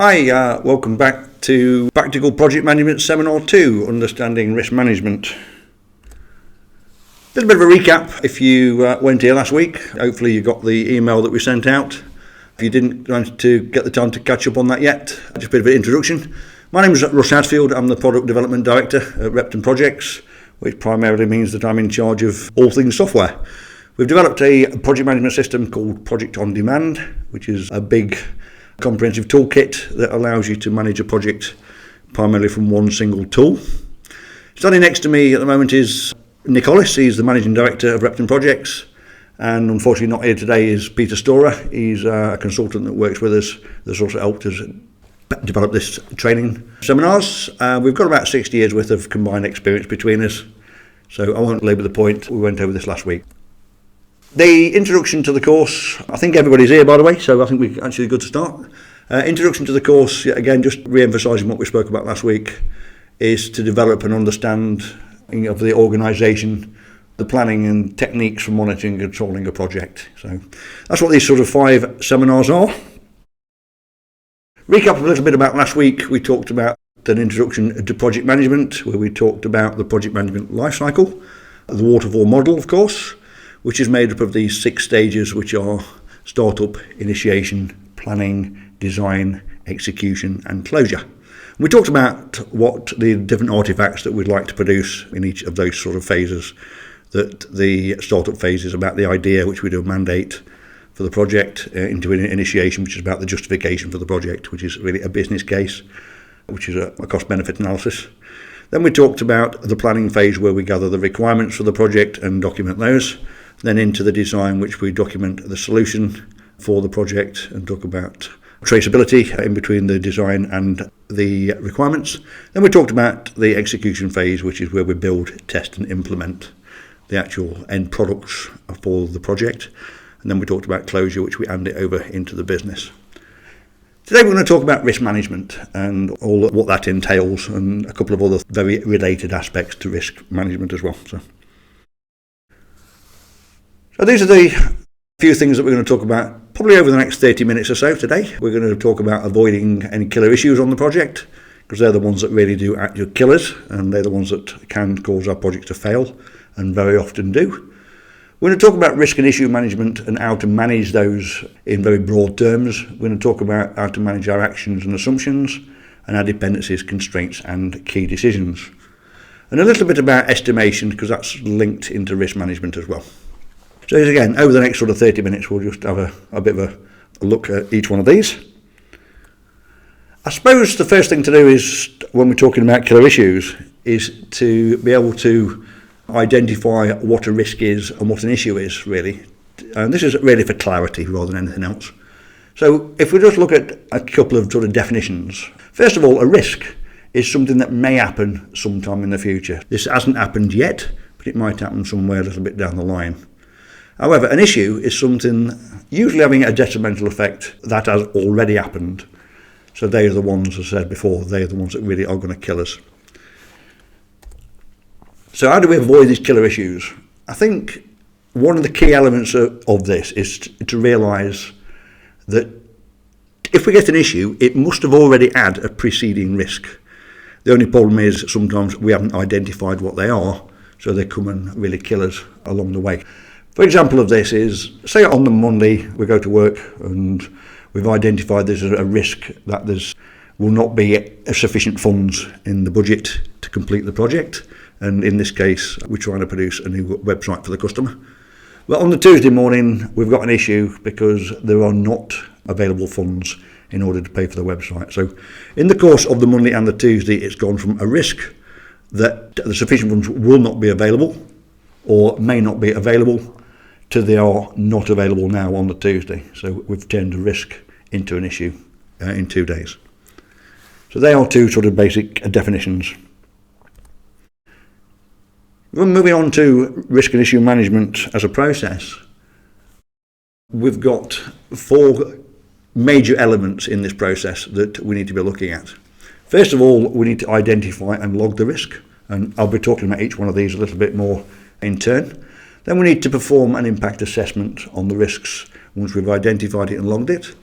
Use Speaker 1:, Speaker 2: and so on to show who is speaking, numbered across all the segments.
Speaker 1: Hi, welcome back to Practical Project Management Seminar 2, Understanding Risk Management. A little bit of a recap if you weren't here last week. Hopefully you got the email that we sent out. If you didn't manage to get the time to catch up on that yet, just a bit of an introduction. My name is Russ Hadfield. I'm the Product Development Director at Repton Projects, which primarily means that I'm in charge of all things software. We've developed a project management system called Project on Demand, which is a big comprehensive toolkit that allows you to manage a project primarily from one single tool. Standing next to me at the moment is Nick Hollis. He's the Managing Director of Repton Projects, and unfortunately not here today is Peter Storer. He's a consultant that works with us that's also helped us develop this training seminars. We've got about 60 years worth of combined experience between us, so I won't labour the point. We went over this last week. The introduction to the course, I think everybody's here by the way, so I think we're actually good to start. Introduction to the course, again, just re-emphasising what we spoke about last week, is to develop an understanding of the organisation, the planning and techniques for monitoring and controlling a project. So that's what these sort of 5 seminars are. Recap a little bit about last week. We talked about an introduction to project management, where we talked about the project management lifecycle, the waterfall model, of course, which is made up of these 6 stages, which are startup, initiation, planning, design, execution and closure. We talked about what the different artifacts that we'd like to produce in each of those sort of phases. That the startup phase is about the idea, which we do a mandate for the project, into an initiation, which is about the justification for the project, which is really a business case, which is a cost-benefit analysis. Then we talked about the planning phase, where we gather the requirements for the project and document those. Then into the design, which we document the solution for the project and talk about traceability in between the design and the requirements. Then we talked about the execution phase, which is where we build, test and implement the actual end products for the project. And then we talked about closure, which we hand it over into the business. Today we're going to talk about risk management and all what that entails, and a couple of other very related aspects to risk management as well. So these are the few things that we're going to talk about probably over the next 30 minutes or so today. We're going to talk about avoiding any killer issues on the project, because they're the ones that really do act as killers, and they're the ones that can cause our project to fail, and very often do. We're going to talk about risk and issue management and how to manage those in very broad terms. We're going to talk about how to manage our actions and assumptions, and our dependencies, constraints and key decisions. And a little bit about estimation, because that's linked into risk management as well. So again, over the next sort of 30 minutes, we'll just have a bit of a look at each one of these. I suppose the first thing to do is, when we're talking about killer issues, is to be able to identify what a risk is and what an issue is, really. And this is really for clarity rather than anything else. So if we just look at a couple of sort of definitions. First of all, a risk is something that may happen sometime in the future. This hasn't happened yet, but it might happen somewhere a little bit down the line. However, an issue is something usually having a detrimental effect that has already happened. So they are the ones, as I said before, they are the ones that really are going to kill us. So how do we avoid these killer issues? I think one of the key elements of this is to realise that if we get an issue, it must have already had a preceding risk. The only problem is sometimes we haven't identified what they are, so they come and really kill us along the way. For example of this is, say on the Monday we go to work and we've identified there's a risk that will not be sufficient funds in the budget to complete the project, and in this case we're trying to produce a new website for the customer. Well, on the Tuesday morning we've got an issue because there are not available funds in order to pay for the website. So in the course of the Monday and the Tuesday, it's gone from a risk that the sufficient funds will not be available or may not be available to they are not available now on the Tuesday. So we've turned a risk into an issue in 2 days. So they are 2 sort of basic definitions. We're moving on to risk and issue management as a process. We've got 4 major elements in this process that we need to be looking at. First of all, we need to identify and log the risk, and I'll be talking about each one of these a little bit more in turn. Then we need to perform an impact assessment on the risks once we've identified it and logged it.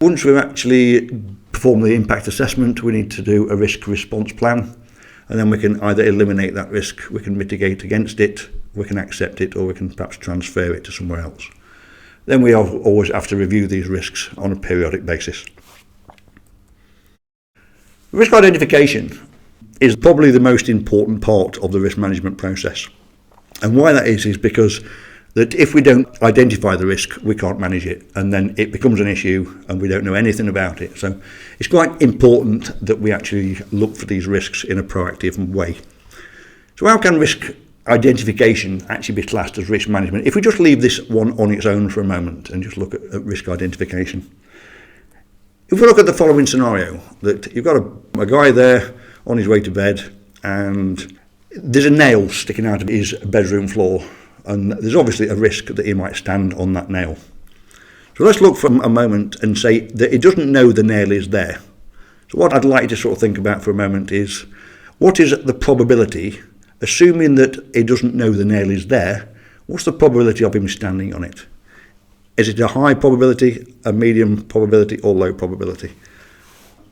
Speaker 1: Once we've actually perform the impact assessment, we need to do a risk response plan, and then we can either eliminate that risk, we can mitigate against it, we can accept it, or we can perhaps transfer it to somewhere else. Then we always have to review these risks on a periodic basis. Risk identification is probably the most important part of the risk management process. And why that is because that if we don't identify the risk, we can't manage it, and then it becomes an issue and we don't know anything about it. So it's quite important that we actually look for these risks in a proactive way. So how can risk identification actually be classed as risk management? If we just leave this one on its own for a moment and just look at risk identification. If we look at the following scenario, that you've got a guy there on his way to bed and there's a nail sticking out of his bedroom floor, and there's obviously a risk that he might stand on that nail. So let's look for a moment and say that he doesn't know the nail is there. So what I'd like to sort of think about for a moment is, what is the probability, assuming that he doesn't know the nail is there, what's the probability of him standing on it? Is it a high probability, a medium probability, or low probability?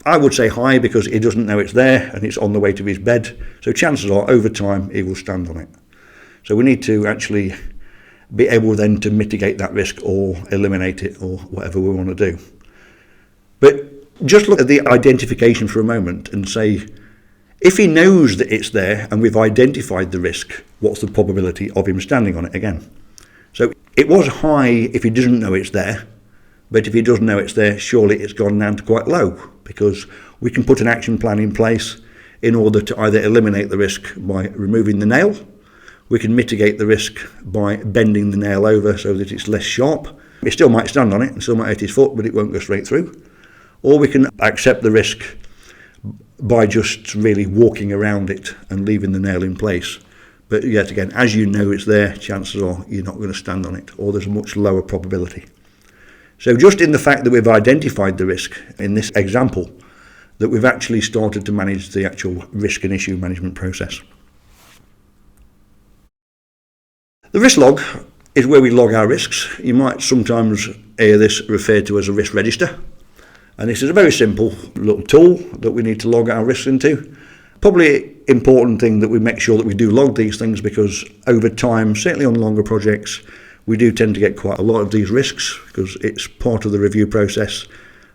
Speaker 1: I would say high, because he doesn't know it's there and it's on the way to his bed, so chances are over time he will stand on it. So we need to actually be able then to mitigate that risk or eliminate it or whatever we want to do. But just look at the identification for a moment and say, if he knows that it's there and we've identified the risk, what's the probability of him standing on it again? So it was high if he doesn't know it's there, but if he does know it's there, surely it's gone down to quite low, because we can put an action plan in place in order to either eliminate the risk by removing the nail, we can mitigate the risk by bending the nail over so that it's less sharp. It still might stand on it and still might hit his foot, but it won't go straight through. Or we can accept the risk by just really walking around it and leaving the nail in place. But yet again, as you know it's there, chances are you're not going to stand on it, or there's a much lower probability. So just in the fact that we've identified the risk in this example, that we've actually started to manage the actual risk and issue management process. The risk log is where we log our risks. You might sometimes hear this referred to as a risk register. And this is a very simple little tool that we need to log our risks into. Probably important thing that we make sure that we do log these things, because over time, certainly on longer projects, we do tend to get quite a lot of these risks, because it's part of the review process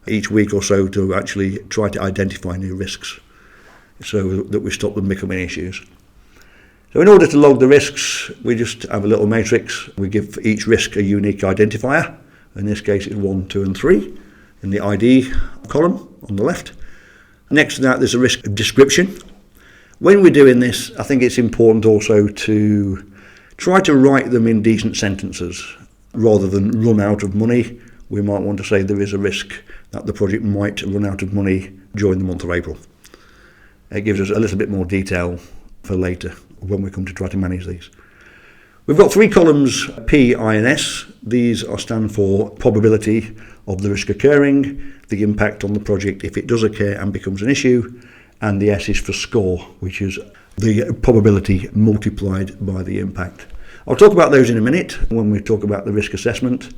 Speaker 1: each week or so to actually try to identify new risks so that we stop them becoming issues. So in order to log the risks, we just have a little matrix. We give each risk a unique identifier. In this case, it's 1, 2, and 3 in the ID column on the left. Next to that, there's a risk description. When we're doing this, I think it's important also to try to write them in decent sentences. Rather than run out of money, we might want to say there is a risk that the project might run out of money during the month of April. It gives us a little bit more detail for later when we come to try to manage these. We've got 3 columns, P, I and S. These stand for probability of the risk occurring, the impact on the project if it does occur and becomes an issue, and the S is for score, which is the probability multiplied by the impact. I'll talk about those in a minute when we talk about the risk assessment.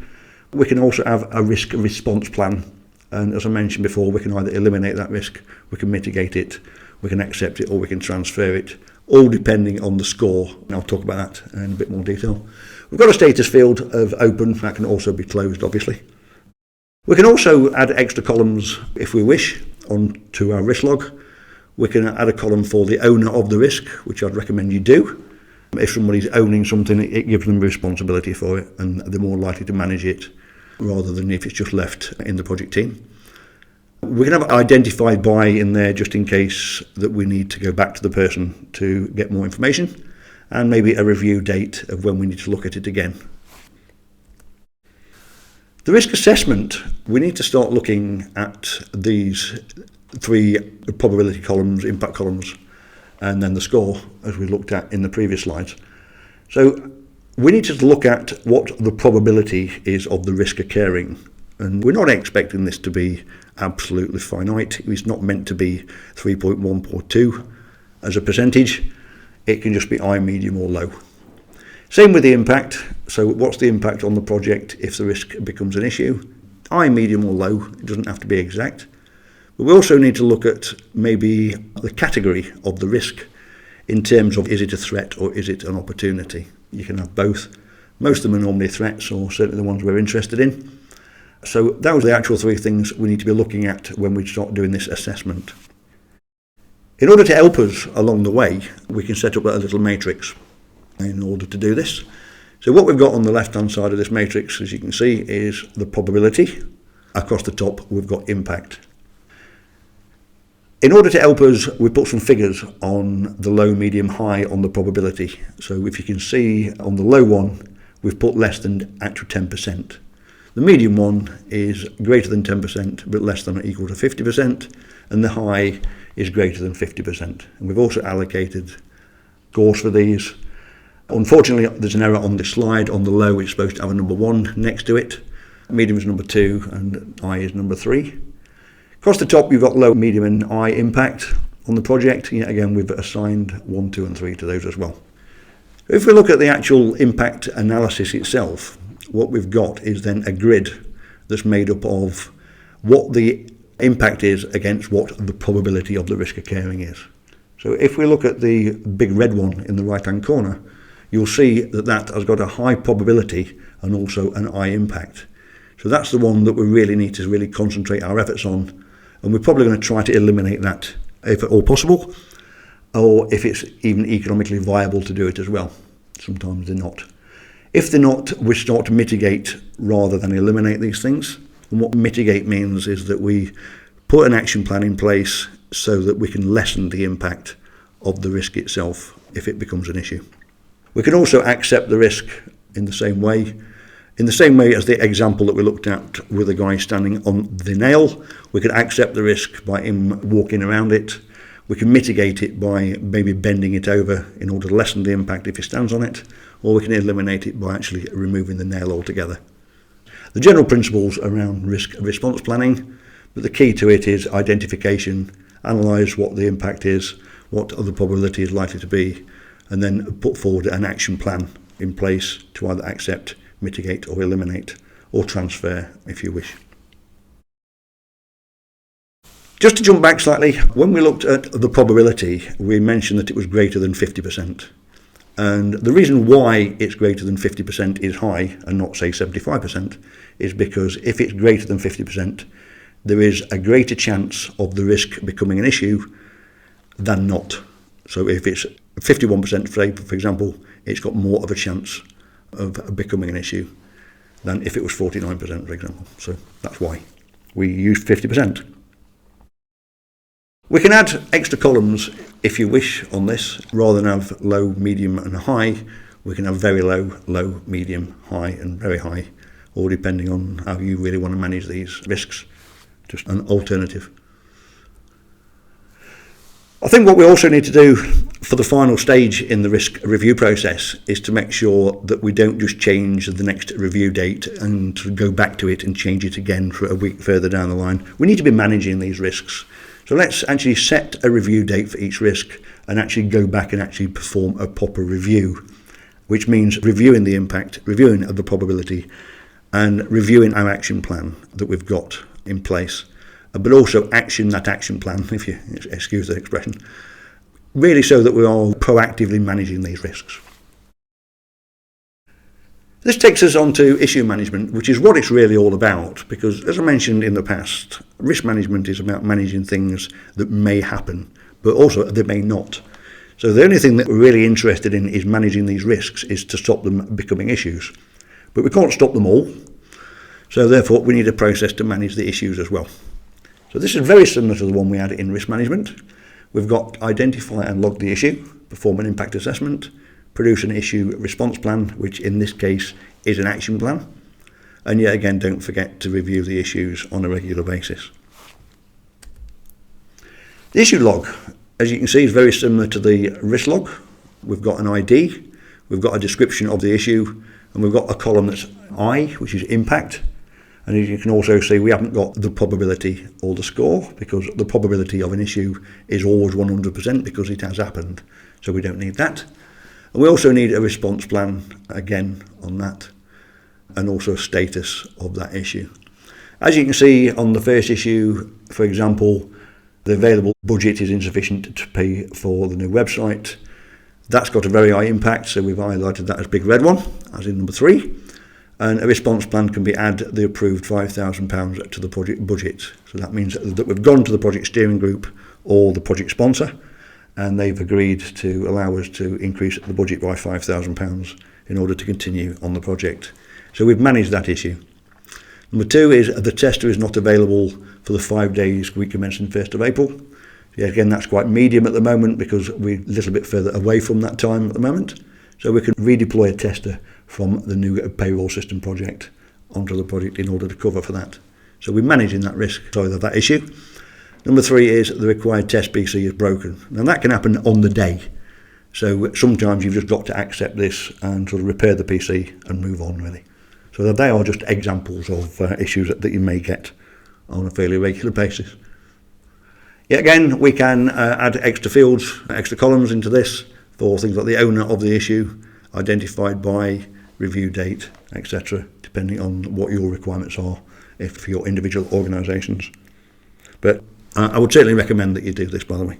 Speaker 1: We can also have a risk response plan, and as I mentioned before, we can either eliminate that risk, we can mitigate it, we can accept it, or we can transfer it, all depending on the score. And I'll talk about that in a bit more detail. We've got a status field of open, that can also be closed obviously. We can also add extra columns if we wish onto our risk log. We can add a column for the owner of the risk, which I'd recommend you do. If somebody's owning something, it gives them responsibility for it and they're more likely to manage it rather than if it's just left in the project team. We can have identified by in there just in case that we need to go back to the person to get more information, and maybe a review date of when we need to look at it again. The risk assessment, we need to start looking at these 3 probability columns, impact columns, and then the score, as we looked at in the previous slides. So we need to look at what the probability is of the risk occurring. And we're not expecting this to be absolutely finite. It's not meant to be 3.142 as a percentage. It can just be high, medium or low. Same with the impact. So what's the impact on the project if the risk becomes an issue? High, medium or low. It doesn't have to be exact. But we also need to look at maybe the category of the risk in terms of, is it a threat or is it an opportunity? You can have both. Most of them are normally threats, or certainly the ones we're interested in. So those are the actual three things we need to be looking at when we start doing this assessment. In order to help us along the way, we can set up a little matrix in order to do this. So what we've got on the left-hand side of this matrix, as you can see, is the probability. Across the top, we've got impact. In order to help us, we put some figures on the low, medium, high on the probability. So if you can see on the low one, we've put less than actual 10%. The medium one is greater than 10%, but less than or equal to 50%, and the high is greater than 50%. And we've also allocated scores for these. Unfortunately, there's an error on this slide. On the low, it's supposed to have a number 1 next to it. Medium is number 2, and high is number 3. Across the top, you've got low, medium, and high impact on the project. Yet again, we've assigned 1, 2, and 3 to those as well. If we look at the actual impact analysis itself, what we've got is then a grid that's made up of what the impact is against what the probability of the risk occurring is. So if we look at the big red one in the right-hand corner, you'll see that that has got a high probability and also an high impact. So that's the one that we really need to really concentrate our efforts on. And we're probably going to try to eliminate that if at all possible, or if it's even economically viable to do it as well. Sometimes they're not. If they're not, we start to mitigate rather than eliminate these things. And what mitigate means is that we put an action plan in place so that we can lessen the impact of the risk itself if it becomes an issue. We can also accept the risk in the same way. In the same way as the example that we looked at with a guy standing on the nail, we can accept the risk by him walking around it. We can mitigate it by maybe bending it over in order to lessen the impact if he stands on it, or we can eliminate it by actually removing the nail altogether. The general principles around risk response planning, but the key to it is identification, analyse what the impact is, what the probability is likely to be, and then put forward an action plan in place to either accept, mitigate or eliminate, or transfer if you wish. Just to jump back slightly, when we looked at the probability, we mentioned that it was greater than 50%. And the reason why it's greater than 50% is high and not, say, 75% is because if it's greater than 50%, there is a greater chance of the risk becoming an issue than not. So if it's 51%, for example, it's got more of a chance of becoming an issue than if it was 49%, for example. So that's why we use 50%. We can add extra columns if you wish on this. Rather than have low, medium and high, we can have very low, low, medium, high and very high, all depending on how you really want to manage these risks. Just an alternative. I think what we also need to do for the final stage in the risk review process is to make sure that we don't just change the next review date and go back to it and change it again for a week further down the line. We need to be managing these risks. So let's actually set a review date for each risk and actually go back and actually perform a proper review, which means reviewing the impact, reviewing the probability, and reviewing our action plan that we've got in place, but also action that action plan, if you excuse the expression, really so that we are proactively managing these risks. This takes us on to issue management, which is what it's really all about, because as I mentioned in the past, risk management is about managing things that may happen, but also that may not. So the only thing that we're really interested in is managing these risks is to stop them becoming issues. But we can't stop them all, so therefore we need a process to manage the issues as well. So this is very similar to the one we had in risk management. We've got identify and log the issue, perform an impact assessment, produce an issue response plan, which in this case is an action plan. And yet again, don't forget to review the issues on a regular basis. The issue log, as you can see, is very similar to the risk log. We've got an ID, we've got a description of the issue, and we've got a column that's I, which is impact. And as you can also see, we haven't got the probability or the score, because the probability of an issue is always 100% because it has happened. So we don't need that. And we also need a response plan, again, on that, and also a status of that issue. As you can see on the first issue, For example, the available budget is insufficient to pay for the new website. That's got a very high impact, so we've highlighted that as big red one, as in number 3. And a response plan can be add the approved £5,000 to the project budget. So that means that we've gone to the project steering group or the project sponsor, and they've agreed to allow us to increase the budget by £5,000 in order to continue on the project. So we've managed that issue. Number 2 is the tester is not available for the 5 days week commencing 1st of April. Yeah, again, that's quite medium at the moment because we're a little bit further away from that time at the moment. So we can redeploy a tester from the new payroll system project onto the project in order to cover for that. So we're managing that risk, that issue. Number 3 is the required test PC is broken. Now that can happen on the day. So sometimes you've just got to accept this and sort of repair the PC and move on really. So they are just examples of issues that you may get on a fairly regular basis. Yet again, we can add extra fields, extra columns into this for things like the owner of the issue, identified by, review date, etc., depending on what your requirements are for your individual organisations. But I would certainly recommend that you do this, by the way.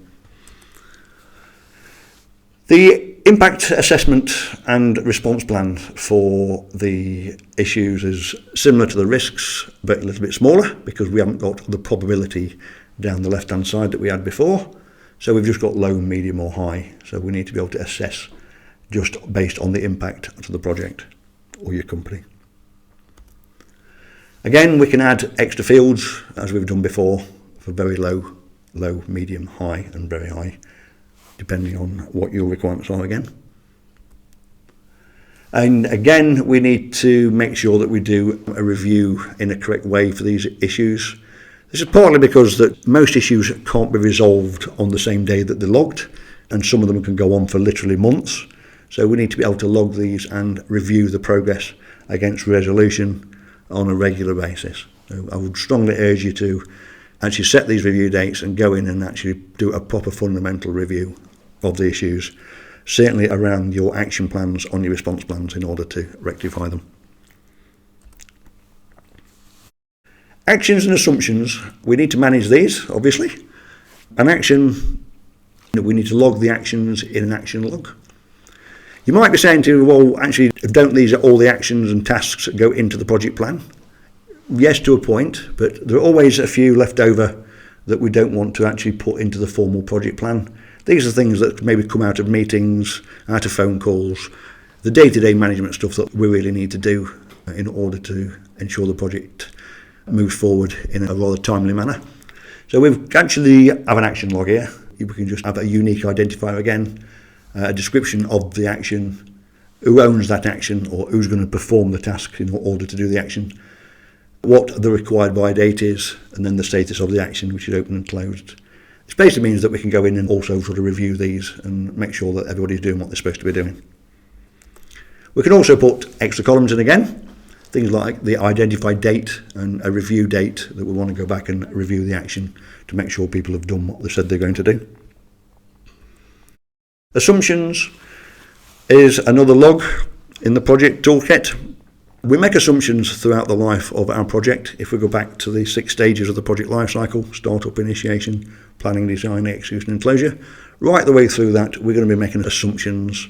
Speaker 1: The impact assessment and response plan for the issues is similar to the risks, but a little bit smaller because we haven't got the probability down the left-hand side that we had before. So we've just got low, medium or high. So we need to be able to assess just based on the impact to the project or your company. Again, we can add extra fields as we've done before for very low, medium, high and very high, depending on what your requirements are again. And again, we need to make sure that we do a review in a correct way for these issues. This is partly because that most issues can't be resolved on the same day that they're logged, and some of them can go on for literally months. So we need to be able to log these and review the progress against resolution on a regular basis. So I would strongly urge you to actually set these review dates and go in and actually do a proper fundamental review of the issues, certainly around your action plans on your response plans in order to rectify them. Actions and assumptions, we need to manage these, obviously. An action, we need to log the actions in an action log. You might be saying to me, well, actually, don't these all the actions and tasks go into the project plan? Yes, to a point, but there are always a few left over that we don't want to actually put into the formal project plan. These are things that maybe come out of meetings, out of phone calls, the day-to-day management stuff that we really need to do in order to ensure the project moves forward in a rather timely manner. So we've actually have an action log here. We can just have a unique identifier again, a description of the action, who owns that action or who's going to perform the task in order to do the action, what the required by date is, and then the status of the action, which is open and closed. This basically means that we can go in and also sort of review these and make sure that everybody's doing what they're supposed to be doing. We can also put extra columns in again, things like the identified date and a review date that we want to go back and review the action to make sure people have done what they said they're going to do. Assumptions is another log in the project toolkit. We make assumptions throughout the life of our project. If we go back to the 6 stages of the project life cycle, startup, initiation, planning, design, execution and closure, right the way through that we're going to be making assumptions.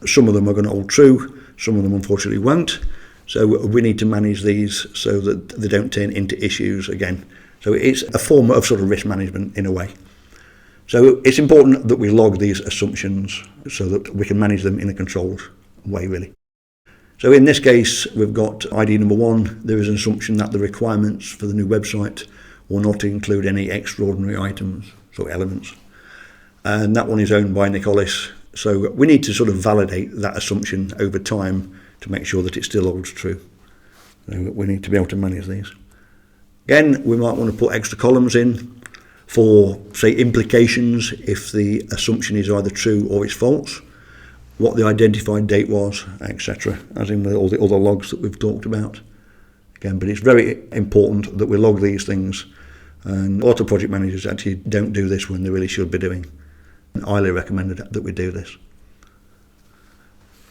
Speaker 1: Some of them are going to hold true, some of them unfortunately won't. So we need to manage these so that they don't turn into issues again. So it's a form of sort of risk management in a way. So it's important that we log these assumptions so that we can manage them in a controlled way really. So in this case, we've got ID number 1. There is an assumption that the requirements for the new website will not include any extraordinary items or elements. And that one is owned by Nicholas. So we need to sort of validate that assumption over time to make sure that it still holds true. So we need to be able to manage these. Again, we might want to put extra columns in for, say, implications if the assumption is either true or it's false, what the identified date was, etc., as in all the other logs that we've talked about. Again, but it's very important that we log these things, and a lot of project managers actually don't do this when they really should be doing. I highly recommend that we do this.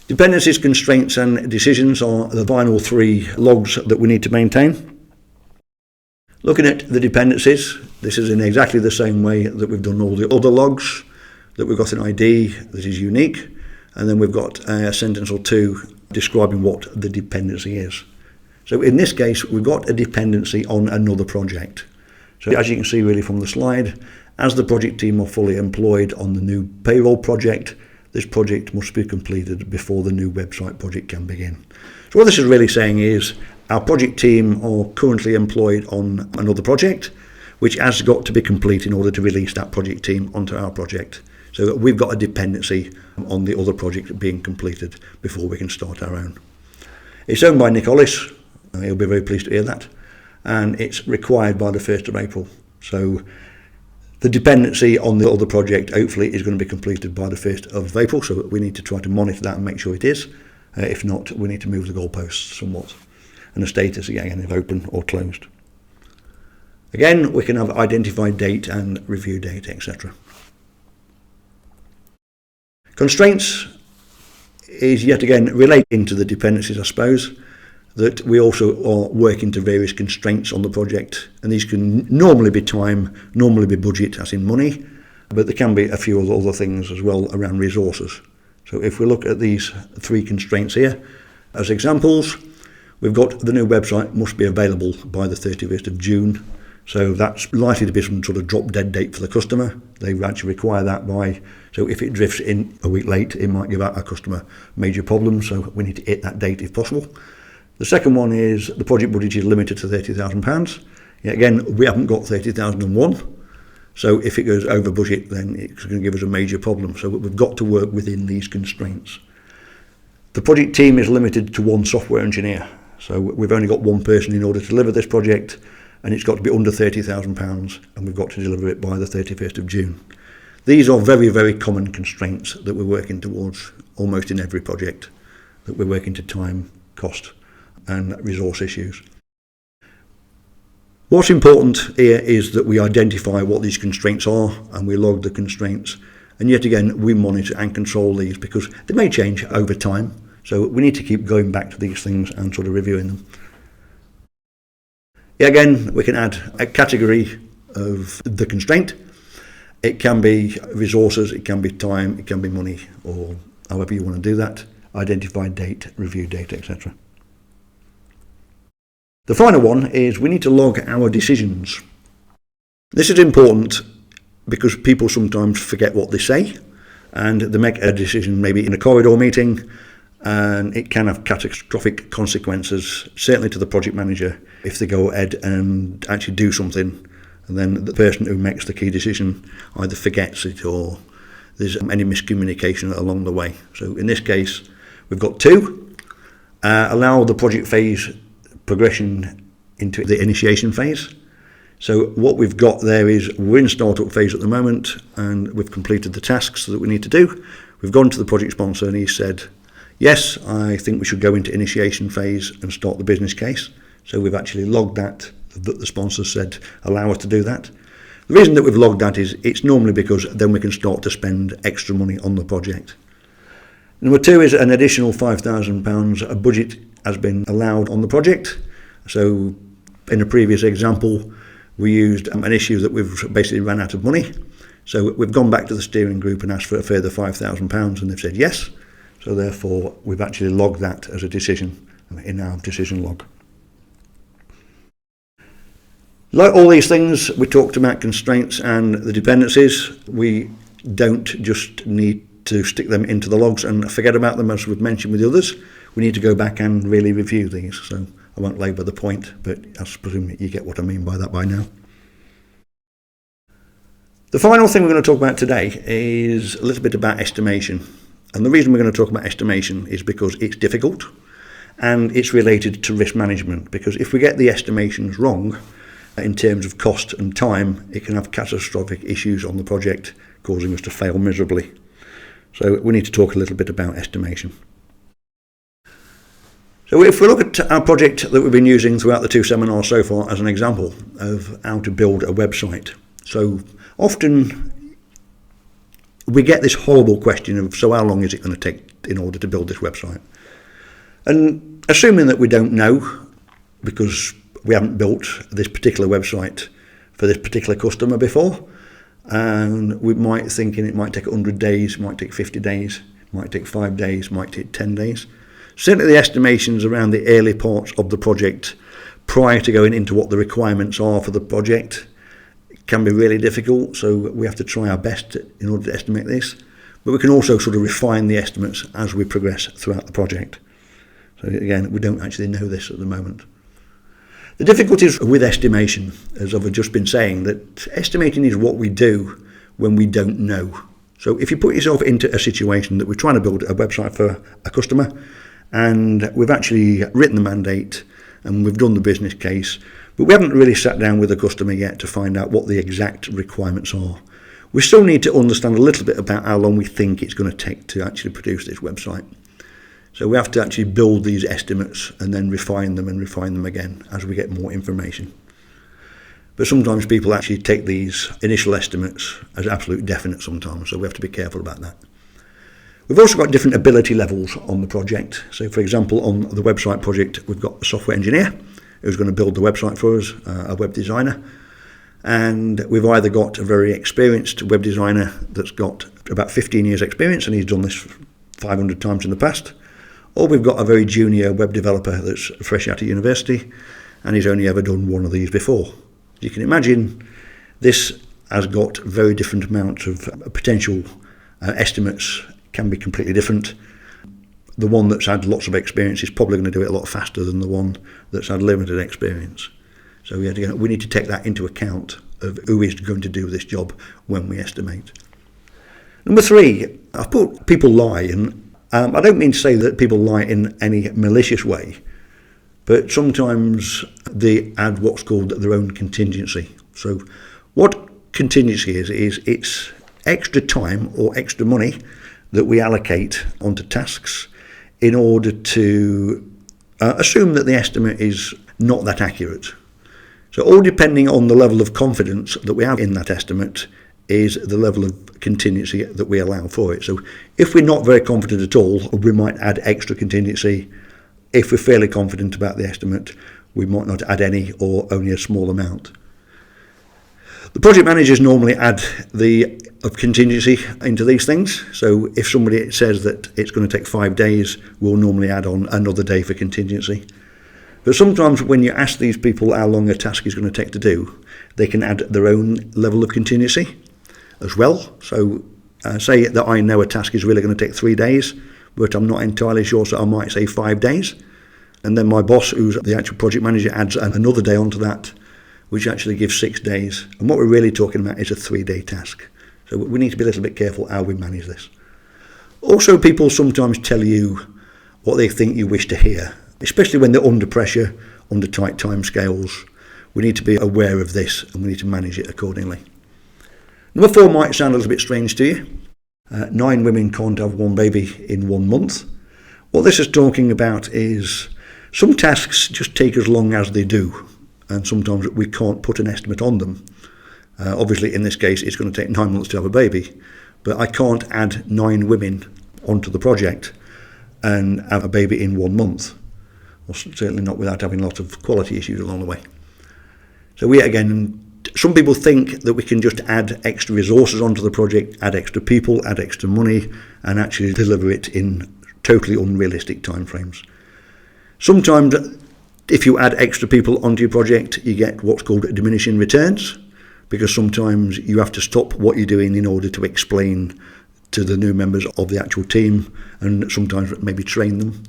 Speaker 1: Dependencies, constraints and decisions are the final 3 logs that we need to maintain. Looking at the dependencies, This is in exactly the same way that we've done all the other logs, that we've got an ID that is unique, and then we've got a sentence or two describing what the dependency is. So in this case, we've got a dependency on another project. So as you can see really from the slide, as the project team are fully employed on the new payroll project, this project must be completed before the new website project can begin. So what this is really saying is our project team are currently employed on another project, which has got to be complete in order to release that project team onto our project. So we've got a dependency on the other project being completed before we can start our own. It's owned by Nick Hollis. He'll be very pleased to hear that. And it's required by the 1st of April. So the dependency on the other project hopefully is going to be completed by the 1st of April. So we need to try to monitor that and make sure it is. If not, we need to move the goalposts somewhat. And the status again is open or closed. Again, we can have identified date and review date, etc. Constraints is yet again relating to the dependencies, I suppose, that we also are working to various constraints on the project, and these can normally be time, normally be budget, as in money, but there can be a few other things as well around resources. So if we look at these 3 constraints here as examples, we've got the new website must be available by the 31st of June. So that's likely to be some sort of drop dead date for the customer. They actually require that by, so if it drifts in a week late, it might give our customer major problems. So we need to hit that date if possible. The second one is the project budget is limited to £30,000. Again, we haven't got 30,001. So if it goes over budget, then it's going to give us a major problem. So we've got to work within these constraints. The project team is limited to 1 software engineer. So we've only got 1 person in order to deliver this project, and it's got to be under £30,000, and we've got to deliver it by the 31st of June. These are very, very common constraints that we're working towards almost in every project, that we're working to time, cost and resource issues. What's important here is that we identify what these constraints are and we log the constraints, and yet again we monitor and control these because they may change over time, so we need to keep going back to these things and sort of reviewing them. Again, we can add a category of the constraint. It can be resources, it can be time, it can be money, or however you want to do that. Identify date, review date, etc. The final one is we need to log our decisions. This is important because people sometimes forget what they say, and they make a decision maybe in a corridor meeting, and it can have catastrophic consequences, certainly to the project manager, if they go ahead and actually do something, and then the person who makes the key decision either forgets it or there's any miscommunication along the way. So in this case, we've got 2. Allow the project phase progression into the initiation phase. So what we've got there is we're in startup phase at the moment, and we've completed the tasks that we need to do. We've gone to the project sponsor and he said, yes, I think we should go into initiation phase and start the business case. So we've actually logged that the sponsor said allow us to do that. The reason that we've logged that is it's normally because then we can start to spend extra money on the project. Number 2 is an additional £5,000. A budget has been allowed on the project. So in a previous example, we used an issue that we've basically ran out of money. So we've gone back to the steering group and asked for a further £5,000, and they've said yes. So therefore, we've actually logged that as a decision in our decision log. Like all these things, we talked about constraints and the dependencies. We don't just need to stick them into the logs and forget about them, as we've mentioned with the others. We need to go back and really review these. So I won't labour the point, but I presume you get what I mean by that by now. The final thing we're going to talk about today is a little bit about estimation. And the reason we're going to talk about estimation is because it's difficult and it's related to risk management. Because if we get the estimations wrong in terms of cost and time, it can have catastrophic issues on the project, causing us to fail miserably. So we need to talk a little bit about estimation. So if we look at our project that we've been using throughout the 2 seminars so far as an example of how to build a website. So often we get this horrible question of, so how long is it going to take in order to build this website? And assuming that we don't know, because we haven't built this particular website for this particular customer before, and we might thinking it might take 100 days, might take 50 days, might take 5 days, might take 10 days. Certainly the estimations around the early parts of the project prior to going into what the requirements are for the project can be really difficult, so we have to try our best in order to estimate this, but we can also sort of refine the estimates as we progress throughout the project. So again, we don't actually know this at the moment. The difficulties with estimation, as I've just been saying, that estimating is what we do when we don't know. So if you put yourself into a situation that we're trying to build a website for a customer, and we've actually written the mandate and we've done the business case, but we haven't really sat down with the customer yet to find out what the exact requirements are. We still need to understand a little bit about how long we think it's going to take to actually produce this website. So we have to actually build these estimates and then refine them again as we get more information. But sometimes people actually take these initial estimates as absolute definite sometimes, so we have to be careful about that. We've also got different ability levels on the project. So for example, on the website project, we've got a software engineer who's going to build the website for us, a web designer. And we've either got a very experienced web designer that's got about 15 years experience and he's done this 500 times in the past, or we've got a very junior web developer that's fresh out of university and he's only ever done one of these before. You can imagine this has got very different amounts of potential estimates, can be completely different. The one that's had lots of experience is probably going to do it a lot faster than the one that's had limited experience. So we need to take that into account of who is going to do this job when we estimate. Number 3, I've put people lie, and I don't mean to say that people lie in any malicious way, but sometimes they add what's called their own contingency. So what contingency is it's extra time or extra money that we allocate onto tasks in order to assume that the estimate is not that accurate. So all depending on the level of confidence that we have in that estimate is the level of contingency that we allow for it. So if we're not very confident at all, we might add extra contingency. If we're fairly confident about the estimate, we might not add any or only a small amount. The project managers normally add the contingency into these things. So if somebody says that it's going to take 5 days, we'll normally add on another day for contingency. But sometimes when you ask these people how long a task is going to take to do, they can add their own level of contingency as well. So say that I know a task is really going to take 3 days, but I'm not entirely sure, so I might say 5 days. And then my boss, who's the actual project manager, adds another day onto that, which actually gives 6 days. And what we're really talking about is a 3-day task. So we need to be a little bit careful how we manage this. Also, people sometimes tell you what they think you wish to hear, especially when they're under pressure, under tight time scales. We need to be aware of this and we need to manage it accordingly. Number 4 might sound a little bit strange to you. 9 women can't have 1 baby in 1 month. What this is talking about is some tasks just take as long as they do, and sometimes we can't put an estimate on them. Obviously in this case it's going to take 9 months to have a baby, but I can't add 9 women onto the project and have a baby in 1 month. Well, certainly not without having a lot of quality issues along the way. So some people think that we can just add extra resources onto the project, add extra people, add extra money, and actually deliver it in totally unrealistic timeframes. Sometimes if you add extra people onto your project, you get what's called diminishing returns, because sometimes you have to stop what you're doing in order to explain to the new members of the actual team and sometimes maybe train them.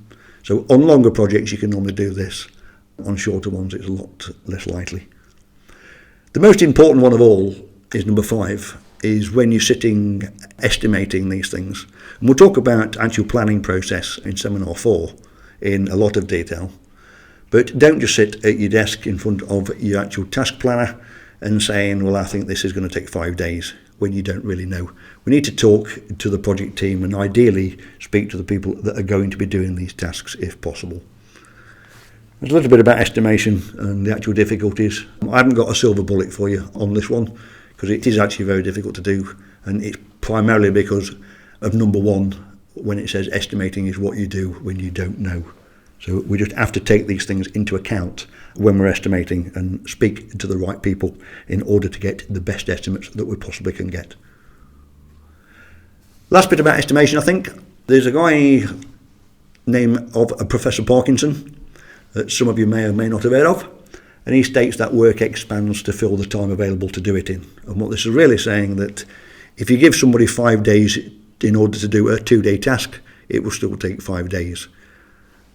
Speaker 1: So on longer projects you can normally do this. On shorter ones it's a lot less likely. The most important one of all is number 5, is when you're sitting estimating these things. And we'll talk about actual planning process in Seminar 4 in a lot of detail. But don't just sit at your desk in front of your actual task planner and saying, well, I think this is going to take 5 days, when you don't really know. We need to talk to the project team and ideally speak to the people that are going to be doing these tasks if possible. There's a little bit about estimation and the actual difficulties. I haven't got a silver bullet for you on this one because it is actually very difficult to do, and it's primarily because of number 1, when it says estimating is what you do when you don't know. So we just have to take these things into account when we're estimating and speak to the right people in order to get the best estimates that we possibly can get. Last bit about estimation, I think. There's a guy named of Professor Parkinson that some of you may or may not have heard of, and he states that work expands to fill the time available to do it in. And what this is really saying that if you give somebody 5 days in order to do a 2-day task, it will still take 5 days.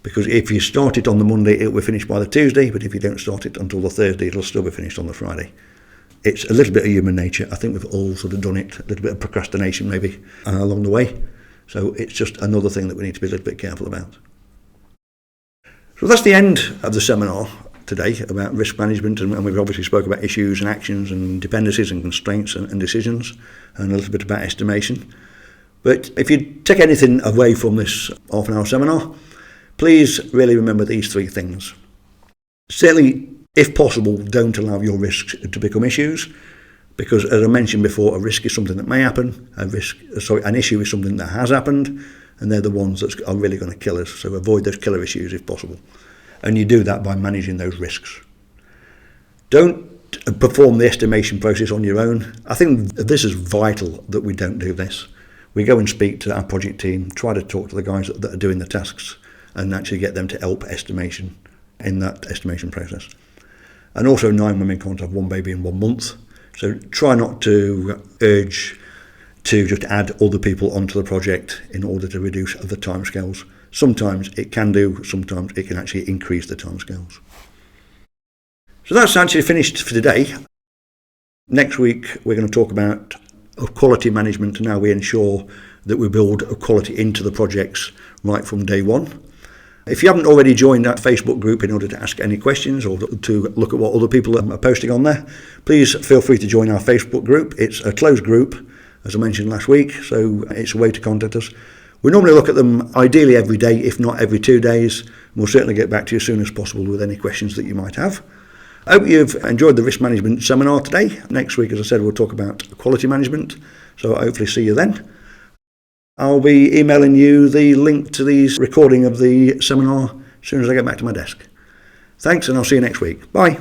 Speaker 1: Because if you start it on the Monday, it will finish by the Tuesday, but if you don't start it until the Thursday, it'll still be finished on the Friday. It's a little bit of human nature. I think we've all sort of done it, a little bit of procrastination maybe along the way. So it's just another thing that we need to be a little bit careful about. So that's the end of the seminar today about risk management, and we've obviously spoke about issues and actions and dependencies and constraints and decisions, and a little bit about estimation. But if you take anything away from this half an hour seminar, please really remember these 3 things. Certainly, if possible, don't allow your risks to become issues, because as I mentioned before, a risk is something that may happen, an issue is something that has happened, and they're the ones that are really going to kill us. So avoid those killer issues if possible. And you do that by managing those risks. Don't perform the estimation process on your own. I think this is vital that we don't do this. We go and speak to our project team, try to talk to the guys that are doing the tasks, and actually get them to help estimation in that estimation process. And also 9 women can't have one baby in 1 month. So try not to urge to just add other people onto the project in order to reduce the timescales. Sometimes it can do, sometimes it can actually increase the timescales. So that's actually finished for today. Next week we're going to talk about quality management and how we ensure that we build quality into the projects right from day one. If you haven't already joined that Facebook group in order to ask any questions or to look at what other people are posting on there, please feel free to join our Facebook group. It's a closed group, as I mentioned last week, so it's a way to contact us. We normally look at them ideally every day, if not every 2 days. We'll certainly get back to you as soon as possible with any questions that you might have. I hope you've enjoyed the risk management seminar today. Next week, as I said, we'll talk about quality management, so I'll hopefully see you then. I'll be emailing you the link to the recording of the seminar as soon as I get back to my desk. Thanks, and I'll see you next week. Bye.